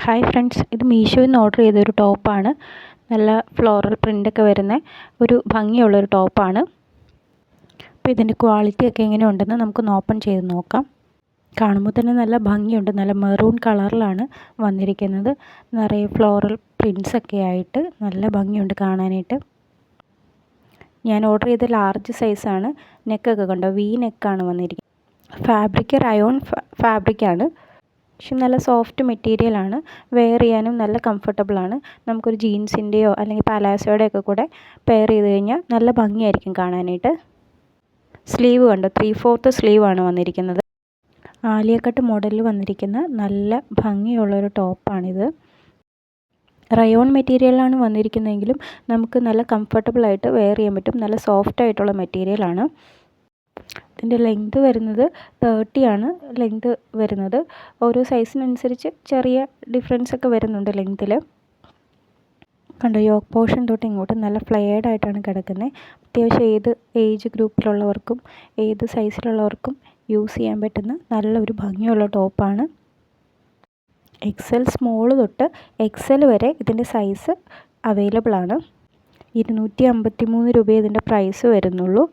Hi friends, ഇത് മീഷോയിൽ നിന്ന് order ചെയ്തൊരു ടോപ്പാണ്. നല്ല ഫ്ലോറൽ പ്രിൻ്റൊക്കെ വരുന്ന ഒരു ഭംഗിയുള്ളൊരു ടോപ്പാണ്. അപ്പോൾ ഇതിൻ്റെ ക്വാളിറ്റിയൊക്കെ എങ്ങനെ ഉണ്ടെന്ന് നമുക്കൊന്ന് ഓപ്പൺ ചെയ്ത് നോക്കാം. കാണുമ്പോൾ തന്നെ നല്ല ഭംഗിയുണ്ട്. നല്ല മെറൂൺ കളറിലാണ് വന്നിരിക്കുന്നത്. നിറയെ ഫ്ലോറൽ പ്രിൻസൊക്കെ ആയിട്ട് നല്ല ഭംഗിയുണ്ട് കാണാനായിട്ട്. ഞാൻ ഓർഡർ ചെയ്ത ലാർജ് സൈസാണ്. നെക്കൊക്കെ കണ്ടോ, വി നെക്കാണ് വന്നിരിക്കുന്നത്. ഫാബ്രിക് റയോൺ ഫാബ്രിക്കാണ്. പക്ഷെ നല്ല സോഫ്റ്റ് മെറ്റീരിയലാണ്. വെയർ ചെയ്യാനും നല്ല കംഫർട്ടബിളാണ്. നമുക്കൊരു ജീൻസിൻ്റെയോ അല്ലെങ്കിൽ പലാസോയുടെയൊക്കെ കൂടെ പെയർ ചെയ്ത് കഴിഞ്ഞാൽ നല്ല ഭംഗിയായിരിക്കും കാണാനായിട്ട്. സ്ലീവ് കണ്ടോ, 3/4 സ്ലീവാണ് വന്നിരിക്കുന്നത്. ആലിയ കട്ട് മോഡലിൽ വന്നിരിക്കുന്ന നല്ല ഭംഗിയുള്ളൊരു ടോപ്പാണിത്. റയോൺ മെറ്റീരിയലാണ് വന്നിരിക്കുന്നതെങ്കിലും നമുക്ക് നല്ല കംഫർട്ടബിളായിട്ട് വെയർ ചെയ്യാൻ പറ്റും. നല്ല സോഫ്റ്റായിട്ടുള്ള മെറ്റീരിയലാണ്. ഇതിൻ്റെ ലെങ്ത് വരുന്നത് 30 ആണ് ലെങ്ത് വരുന്നത്. ഓരോ സൈസിനനുസരിച്ച് ചെറിയ ഡിഫറൻസൊക്കെ വരുന്നുണ്ട് ലെങ്ത്തിൽ. കണ്ടോ, യോക്ക് പോർഷൻ തൊട്ട് ഇങ്ങോട്ട് നല്ല ഫ്ലെയർഡ് ആയിട്ടാണ് കിടക്കുന്നത്. അത്യാവശ്യം ഏത് ഏജ് ഗ്രൂപ്പിലുള്ളവർക്കും ഏത് സൈസിലുള്ളവർക്കും യൂസ് ചെയ്യാൻ പറ്റുന്ന നല്ലൊരു ഭംഗിയുള്ള ടോപ്പാണ്. XL സ്മോൾ തൊട്ട് XL വരെ ഇതിൻ്റെ സൈസ് അവൈലബിൾ ആണ്. 253 രൂപ ഇതിൻ്റെ പ്രൈസ് വരുന്നുള്ളൂ.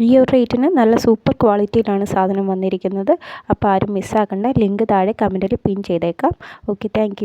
ഈ ഒരു റേറ്റിന് നല്ല സൂപ്പർ ക്വാളിറ്റിയിലാണ് സാധനം വന്നിരിക്കുന്നത്. അപ്പോൾ ആരും മിസ്സാക്കണ്ട. ലിങ്ക് താഴെ കമൻറ്റിൽ പിൻ ചെയ്തേക്കാം. Okay, thank